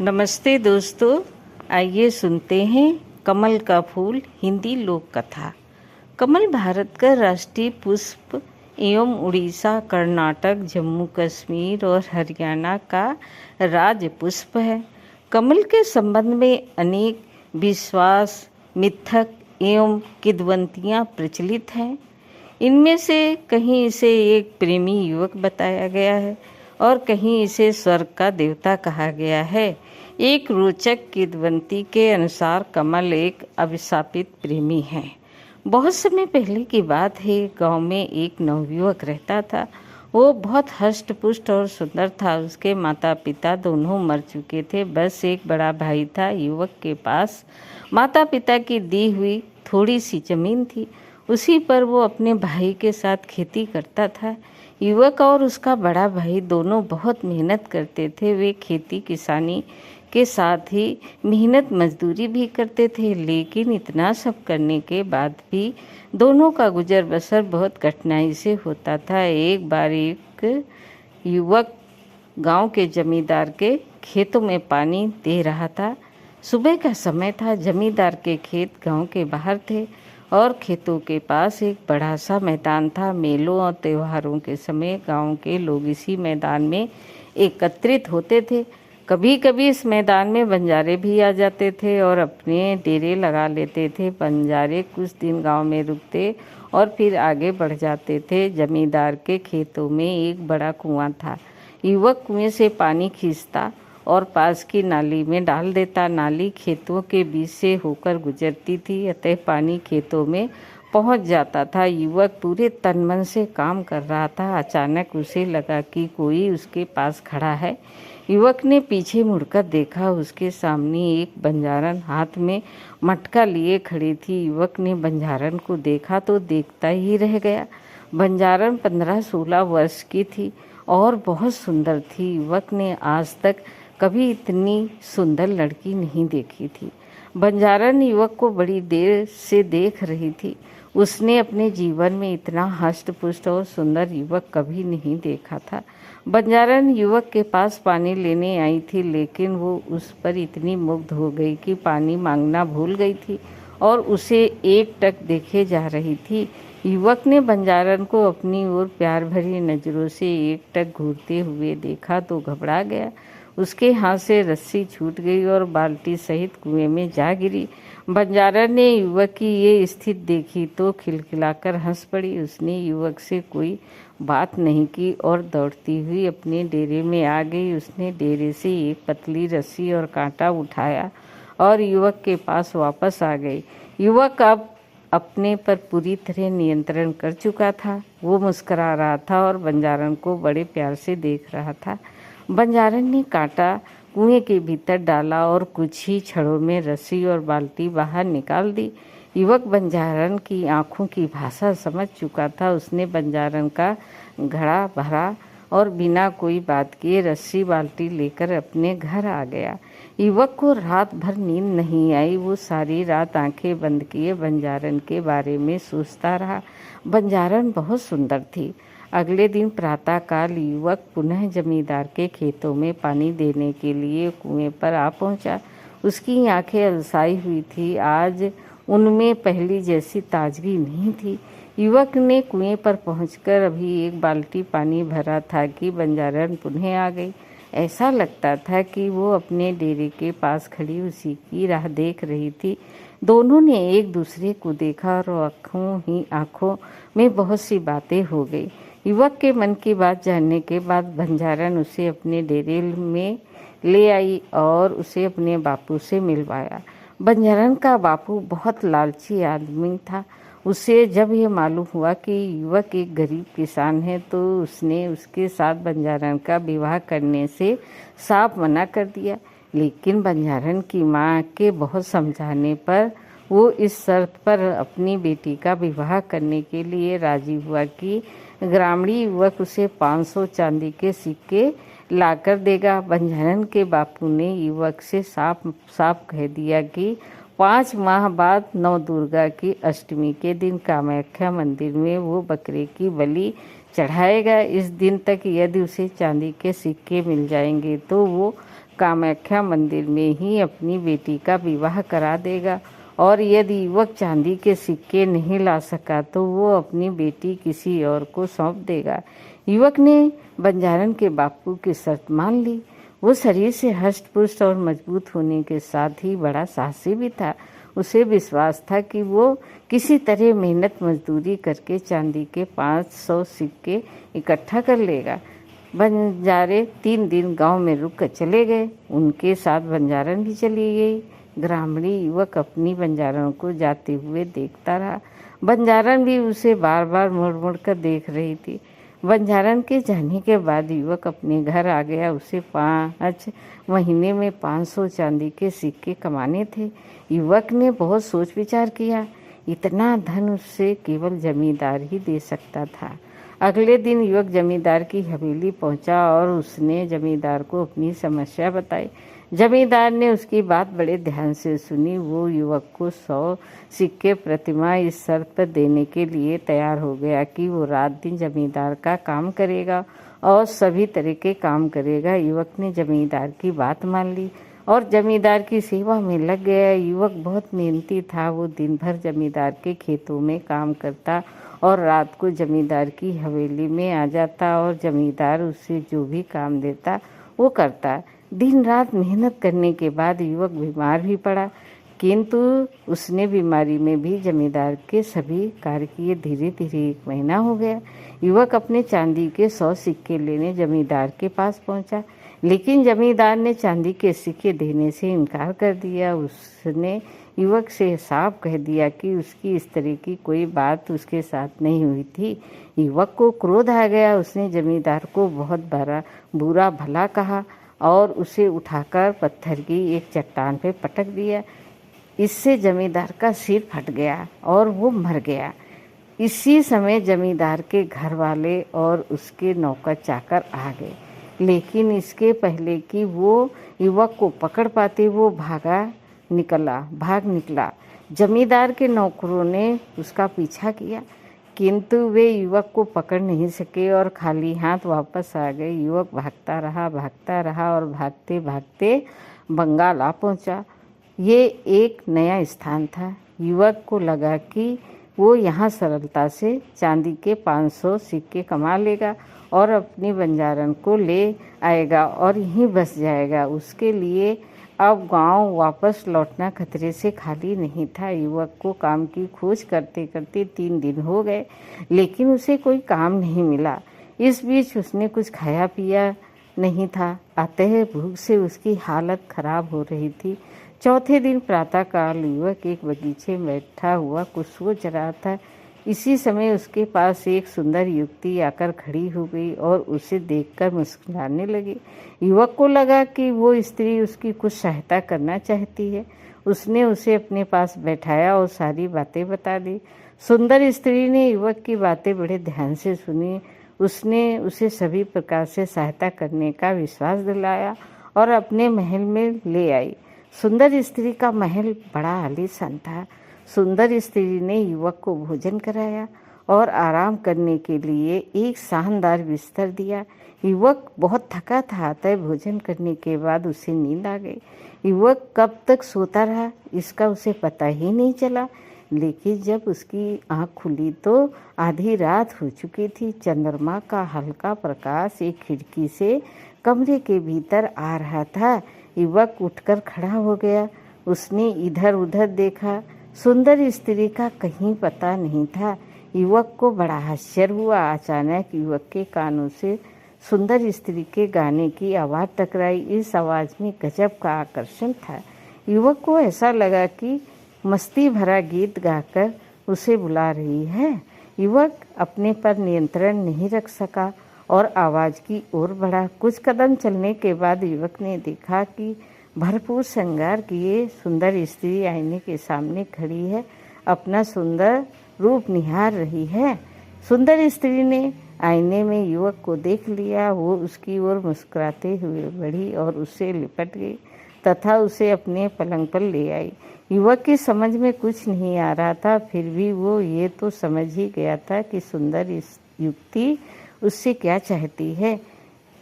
नमस्ते दोस्तों, आइए सुनते हैं कमल का फूल हिंदी लोक कथा। कमल भारत का राष्ट्रीय पुष्प एवं उड़ीसा, कर्नाटक, जम्मू कश्मीर और हरियाणा का राज्य पुष्प है। कमल के संबंध में अनेक विश्वास, मिथक एवं किंवदंतियाँ प्रचलित हैं। इनमें से कहीं इसे एक प्रेमी युवक बताया गया है और कहीं इसे स्वर्ग का देवता कहा गया है। एक रोचक किंवदंती के अनुसार कमल एक अभिशापित प्रेमी है। बहुत समय पहले की बात है, गांव में एक नवयुवक रहता था। वो बहुत हष्ट पुष्ट और सुंदर था। उसके माता पिता दोनों मर चुके थे। बस एक बड़ा भाई था। युवक के पास माता पिता की दी हुई थोड़ी सी जमीन थी। उसी पर वो अपने भाई के साथ खेती करता था। युवक और उसका बड़ा भाई दोनों बहुत मेहनत करते थे। वे खेती किसानी के साथ ही मेहनत मजदूरी भी करते थे, लेकिन इतना सब करने के बाद भी दोनों का गुजर बसर बहुत कठिनाई से होता था। एक बार एक युवक गांव के जमींदार के खेतों में पानी दे रहा था। सुबह का समय था। जमींदार के खेत गांव के बाहर थे और खेतों के पास एक बड़ा सा मैदान था। मेलों और त्योहारों के समय गांव के लोग इसी मैदान में एकत्रित होते थे। कभी कभी इस मैदान में बंजारे भी आ जाते थे और अपने डेरे लगा लेते थे। बंजारे कुछ दिन गांव में रुकते और फिर आगे बढ़ जाते थे। जमींदार के खेतों में एक बड़ा कुआं था। युवक कुएं से पानी खींचता और पास की नाली में डाल देता। नाली खेतों के बीच से होकर गुजरती थी, अतः पानी खेतों में पहुंच जाता था। युवक पूरे तन मन से काम कर रहा था। अचानक उसे लगा कि कोई उसके पास खड़ा है। युवक ने पीछे मुड़कर देखा। उसके सामने एक बंजारन हाथ में मटका लिए खड़ी थी। युवक ने बंजारन को देखा तो देखता ही रह गया। बंजारन 15-16 वर्ष की थी और बहुत सुंदर थी। युवक ने आज तक कभी इतनी सुंदर लड़की नहीं देखी थी। बंजारन युवक को बड़ी देर से देख रही थी। उसने अपने जीवन में इतना हष्ट पुष्ट और सुंदर युवक कभी नहीं देखा था। बंजारन युवक के पास पानी लेने आई थी, लेकिन वो उस पर इतनी मुग्ध हो गई कि पानी मांगना भूल गई थी और उसे एकटक देखे जा रही थी। युवक ने बंजारन को अपनी ओर प्यार भरी नज़रों से एकटक घूरते हुए देखा तो घबरा गया। उसके हाथ से रस्सी छूट गई और बाल्टी सहित कुएं में जा गिरी। बंजारन ने युवक की ये स्थिति देखी तो खिलखिलाकर हंस पड़ी। उसने युवक से कोई बात नहीं की और दौड़ती हुई अपने डेरे में आ गई। उसने डेरे से एक पतली रस्सी और कांटा उठाया और युवक के पास वापस आ गई। युवक अब अपने पर पूरी तरह नियंत्रण कर चुका था। वो मुस्कुरा रहा था और बंजारन को बड़े प्यार से देख रहा था। बंजारन ने कांटा कुएं के भीतर डाला और कुछ ही क्षणों में रस्सी और बाल्टी बाहर निकाल दी। युवक बंजारन की आंखों की भाषा समझ चुका था। उसने बंजारन का घड़ा भरा और बिना कोई बात किए रस्सी बाल्टी लेकर अपने घर आ गया। युवक को रात भर नींद नहीं आई। वो सारी रात आंखें बंद किए बंजारन के बारे में सोचता रहा। बंजारन बहुत सुंदर थी। अगले दिन प्रातःकाल युवक पुनः जमींदार के खेतों में पानी देने के लिए कुएं पर आ पहुंचा। उसकी आंखें अलसाई हुई थी। आज उनमें पहली जैसी ताजगी नहीं थी। युवक ने कुएं पर पहुंचकर अभी एक बाल्टी पानी भरा था कि बंजारन पुनः आ गई। ऐसा लगता था कि वो अपने डेरे के पास खड़ी उसी की राह देख रही थी। दोनों ने एक दूसरे को देखा और आंखों में बहुत सी बातें हो गई। युवक के मन की बात जानने के बाद बंजारन उसे अपने डेरे में ले आई और उसे अपने बापू से मिलवाया। बंजारन का बापू बहुत लालची आदमी था। उसे जब ये मालूम हुआ कि युवक एक गरीब किसान है तो उसने उसके साथ बंजारन का विवाह करने से साफ मना कर दिया। लेकिन बंजारन की माँ के बहुत समझाने पर वो इस शर्त पर अपनी बेटी का विवाह करने के लिए राजी हुआ कि ग्रामीण युवक उसे 500 चांदी के सिक्के लाकर देगा। बंजारन के बापू ने युवक से साफ साफ कह दिया कि 5 माह बाद नवदुर्गा की अष्टमी के दिन कामाख्या मंदिर में वो बकरे की बलि चढ़ाएगा। इस दिन तक यदि उसे चांदी के सिक्के मिल जाएंगे तो वो कामाख्या मंदिर में ही अपनी बेटी का विवाह करा देगा, और यदि युवक चांदी के सिक्के नहीं ला सका तो वो अपनी बेटी किसी और को सौंप देगा। युवक ने बंजारन के बापू की शर्त मान ली। वो शरीर से हष्ट-पुष्ट और मजबूत होने के साथ ही बड़ा साहसी भी था। उसे विश्वास था कि वो किसी तरह मेहनत मजदूरी करके चांदी के 500 सिक्के इकट्ठा कर लेगा। बंजारे 3 दिन गांव में रुक कर चले गए। उनके साथ बंजारन भी चली गई। ग्रामीणी युवक अपनी बंजारन को जाते हुए देखता रहा। बंजारन भी उसे बार बार मुड़ मुड़ कर देख रही थी। बंजारन के जाने के बाद युवक अपने घर आ गया। उसे 5 महीने में 500 चांदी के सिक्के कमाने थे। युवक ने बहुत सोच विचार किया। इतना धन उससे केवल जमींदार ही दे सकता था। अगले दिन युवक जमींदार की हवेली पहुंचा और उसने जमींदार को अपनी समस्या बताई। जमींदार ने उसकी बात बड़े ध्यान से सुनी। वो युवक को 100 सिक्के प्रतिमा इस शर्त पर देने के लिए तैयार हो गया कि वो रात दिन जमींदार का काम करेगा और सभी तरह के काम करेगा। युवक ने जमींदार की बात मान ली और जमींदार की सेवा में लग गया। युवक बहुत मेहनती था। वो दिन भर जमींदार के खेतों में काम करता और रात को जमींदार की हवेली में आ जाता और जमींदार उसे जो भी काम देता वो करता। दिन रात मेहनत करने के बाद युवक बीमार भी पड़ा, किंतु उसने बीमारी में भी जमींदार के सभी कार्य किए। धीरे धीरे 1 महीना हो गया। युवक अपने चांदी के 100 सिक्के लेने जमींदार के पास पहुंचा, लेकिन जमींदार ने चांदी के सिक्के देने से इनकार कर दिया। उसने युवक से साफ कह दिया कि उसकी इस तरह की कोई बात उसके साथ नहीं हुई थी। युवक को क्रोध आ गया। उसने जमींदार को बहुत बुरा भला कहा और उसे उठाकर पत्थर की एक चट्टान पे पटक दिया। इससे जमींदार का सिर फट गया और वो मर गया। इसी समय जमींदार के घर वाले और उसके नौकर चाकर आ गए, लेकिन इसके पहले कि वो युवक को पकड़ पाते वो भाग निकला। जमींदार के नौकरों ने उसका पीछा किया, किंतु वे युवक को पकड़ नहीं सके और खाली हाथ वापस आ गए। युवक भागता रहा और भागते भागते बंगाल आ पहुंचा। ये एक नया स्थान था। युवक को लगा कि वो यहाँ सरलता से चांदी के 500 सिक्के कमा लेगा और अपनी बंजारन को ले आएगा और यहीं बस जाएगा। उसके लिए अब गांव वापस लौटना खतरे से खाली नहीं था। युवक को काम की खोज करते करते 3 दिन हो गए, लेकिन उसे कोई काम नहीं मिला। इस बीच उसने कुछ खाया पिया नहीं था, अतः भूख से उसकी हालत खराब हो रही थी। चौथे दिन प्रातःकाल युवक एक बगीचे में बैठा हुआ कुछ सोच रहा था। इसी समय उसके पास एक सुंदर युवती आकर खड़ी हो गई और उसे देखकर मुस्कुराने लगी। युवक को लगा कि वो स्त्री उसकी कुछ सहायता करना चाहती है। उसने उसे अपने पास बैठाया और सारी बातें बता दी। सुंदर स्त्री ने युवक की बातें बड़े ध्यान से सुनी। उसने उसे सभी प्रकार से सहायता करने का विश्वास दिलाया और अपने महल में ले आई। सुंदर स्त्री का महल बड़ा आलीशान था। सुंदर स्त्री ने युवक को भोजन कराया और आराम करने के लिए एक शानदार बिस्तर दिया। युवक बहुत थका था, अतः भोजन करने के बाद उसे नींद आ गई। युवक कब तक सोता रहा इसका उसे पता ही नहीं चला, लेकिन जब उसकी आँख खुली तो आधी रात हो चुकी थी। चंद्रमा का हल्का प्रकाश एक खिड़की से कमरे के भीतर आ रहा था। युवक उठकर खड़ा हो गया। उसने इधर उधर देखा। सुंदर स्त्री का कहीं पता नहीं था। युवक को बड़ा आश्चर्य हुआ। अचानक युवक के कानों से सुंदर स्त्री के गाने की आवाज़ टकराई। इस आवाज़ में गजब का आकर्षण था। युवक को ऐसा लगा कि मस्ती भरा गीत गाकर उसे बुला रही है। युवक अपने पर नियंत्रण नहीं रख सका और आवाज़ की ओर बढ़ा। कुछ कदम चलने के बाद युवक ने देखा कि भरपूर श्रृंगार किए सुंदर स्त्री आईने के सामने खड़ी है, अपना सुंदर रूप निहार रही है। सुंदर स्त्री ने आईने में युवक को देख लिया। वो उसकी ओर मुस्कुराते हुए बढ़ी और उससे लिपट गई तथा उसे अपने पलंग पर ले आई। युवक की समझ में कुछ नहीं आ रहा था, फिर भी वो ये तो समझ ही गया था कि सुंदर युवती उससे क्या चाहती है।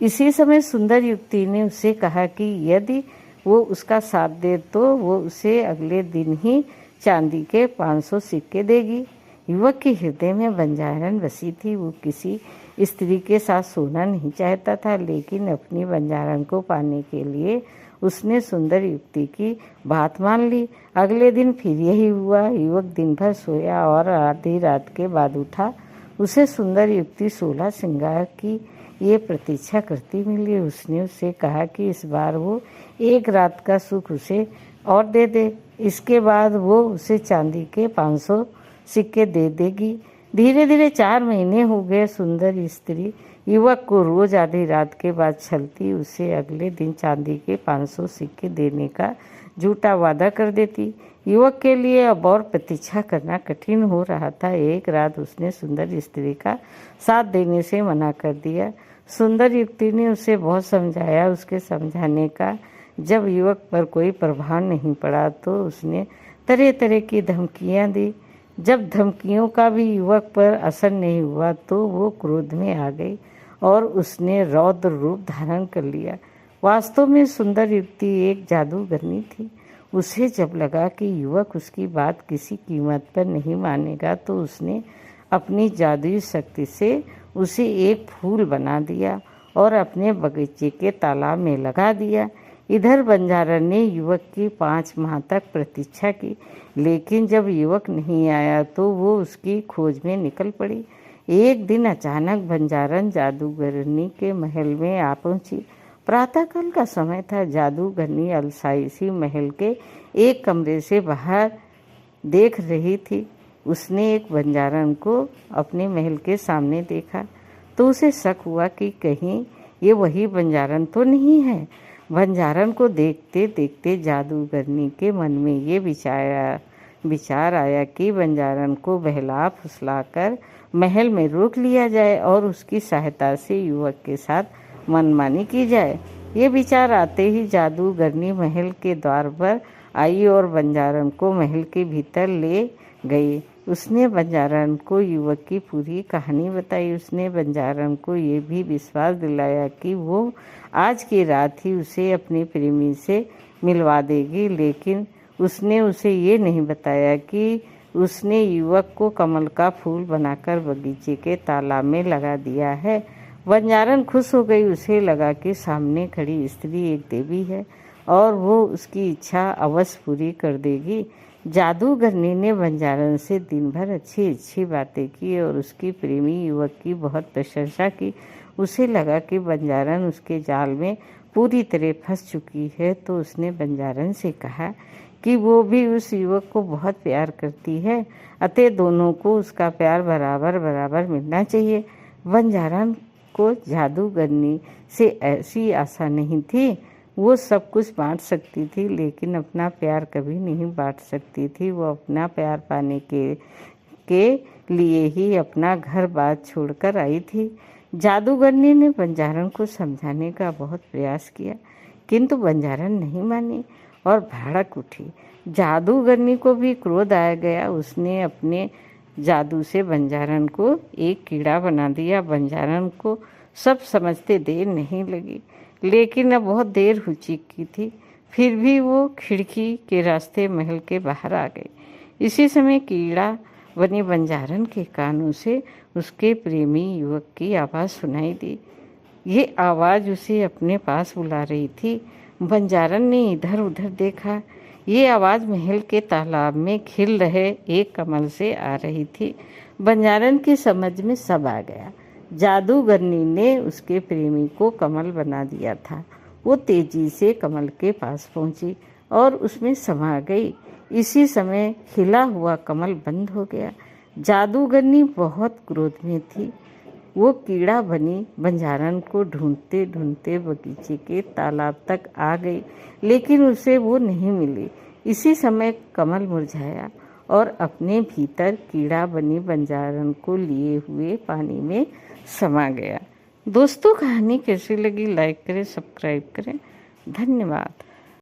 इसी समय सुंदर युवती ने उससे कहा कि यदि वो उसका साथ दे तो वो उसे अगले दिन ही चांदी के 500 सिक्के देगी। युवक के हृदय में बंजारन बसी थी। वो किसी स्त्री के साथ सोना नहीं चाहता था, लेकिन अपनी बंजारन को पाने के लिए उसने सुंदर युवती की बात मान ली। अगले दिन फिर यही हुआ। युवक दिन भर सोया और आधी रात के बाद उठा। उसे सुंदर युवती 16 श्रृंगार की ये प्रतीक्षा करती मिली। उसने उससे कहा कि इस बार वो एक रात का सुख उसे और दे दे, इसके बाद वो उसे चांदी के 500 सिक्के दे देगी। धीरे धीरे 4 महीने हो गए। सुंदर स्त्री युवक को रोज आधी रात के बाद छलती उसे अगले दिन चांदी के 500 सिक्के देने का झूठा वादा कर देती। युवक के लिए अब और प्रतीक्षा करना कठिन हो रहा था। एक रात उसने सुंदर स्त्री का साथ देने से मना कर दिया। सुंदर युवती ने उसे बहुत समझाया। उसके समझाने का जब युवक पर कोई प्रभाव नहीं पड़ा तो उसने तरह तरह की धमकियां दी। जब धमकियों का भी युवक पर असर नहीं हुआ तो वो क्रोध में आ गई और उसने रौद्र रूप धारण कर लिया। वास्तव में सुंदर युवती एक जादूगरनी थी। उसे जब लगा कि युवक उसकी बात किसी कीमत पर नहीं मानेगा तो उसने अपनी जादुई शक्ति से उसे एक फूल बना दिया और अपने बगीचे के तालाब में लगा दिया। इधर बंजारन ने युवक की 5 माह तक प्रतीक्षा की, लेकिन जब युवक नहीं आया तो वो उसकी खोज में निकल पड़ी। एक दिन अचानक बंजारन जादूगरनी के महल में आ पहुंची। प्रातःकाल का समय था। जादूगरनी अलसाई सी महल के एक कमरे से बाहर देख रही थी। उसने एक बंजारन को अपने महल के सामने देखा तो उसे शक हुआ कि कहीं ये वही बंजारन तो नहीं है। बंजारन को देखते देखते जादूगरनी के मन में ये विचार आया कि बंजारन को बहला फुसलाकर महल में रोक लिया जाए और उसकी सहायता से युवक के साथ मनमानी की जाए। ये विचार आते ही जादूगरनी महल के द्वार पर आई और बंजारन को महल के भीतर ले गई। उसने बंजारन को युवक की पूरी कहानी बताई। उसने बंजारन को ये भी विश्वास दिलाया कि वो आज की रात ही उसे अपने प्रेमी से मिलवा देगी, लेकिन उसने उसे ये नहीं बताया कि उसने युवक को कमल का फूल बनाकर बगीचे के तालाब में लगा दिया है। बंजारन खुश हो गई। उसे लगा कि सामने खड़ी स्त्री एक देवी है और वो उसकी इच्छा अवश्य पूरी कर देगी। जादूगरनी ने बंजारन से दिन भर अच्छी अच्छी बातें की और उसकी प्रेमी युवक की बहुत प्रशंसा की। उसे लगा कि बंजारन उसके जाल में पूरी तरह फंस चुकी है, तो उसने बंजारन से कहा कि वो भी उस युवक को बहुत प्यार करती है, अतः दोनों को उसका प्यार बराबर बराबर मिलना चाहिए। बंजारन को जादूगरनी से ऐसी आशा नहीं थी। वो सब कुछ बांट सकती थी, लेकिन अपना प्यार कभी नहीं बांट सकती थी। वो अपना प्यार पाने के लिए ही अपना घर बार छोड़कर आई थी। जादूगरनी ने बंजारन को समझाने का बहुत प्रयास किया, किंतु बंजारन नहीं मानी और भड़क उठी। जादूगरनी को भी क्रोध आ गया। उसने अपने जादू से बंजारन को एक कीड़ा बना दिया। बंजारन को सब समझते देर नहीं लगी, लेकिन अब बहुत देर हो चुकी थी। फिर भी वो खिड़की के रास्ते महल के बाहर आ गई। इसी समय कीड़ा बनी बंजारन के कानों से उसके प्रेमी युवक की आवाज़ सुनाई दी। ये आवाज़ उसे अपने पास बुला रही थी। बंजारन ने इधर उधर देखा। ये आवाज़ महल के तालाब में खिल रहे एक कमल से आ रही थी। बंजारन की समझ में सब आ गया। जादूगरनी ने उसके प्रेमी को कमल बना दिया था। वो तेजी से कमल के पास पहुंची और उसमें समा गई। इसी समय खिला हुआ कमल बंद हो गया। जादूगरनी बहुत क्रोध में थी। वो कीड़ा बनी बंजारन को ढूंढते ढूंढते बगीचे के तालाब तक आ गई, लेकिन उसे वो नहीं मिली। इसी समय कमल मुरझाया और अपने भीतर कीड़ा बनी बंजारन को लिए हुए पानी में समा गया। दोस्तों, कहानी कैसी लगी लाइक करें, सब्सक्राइब करें। धन्यवाद।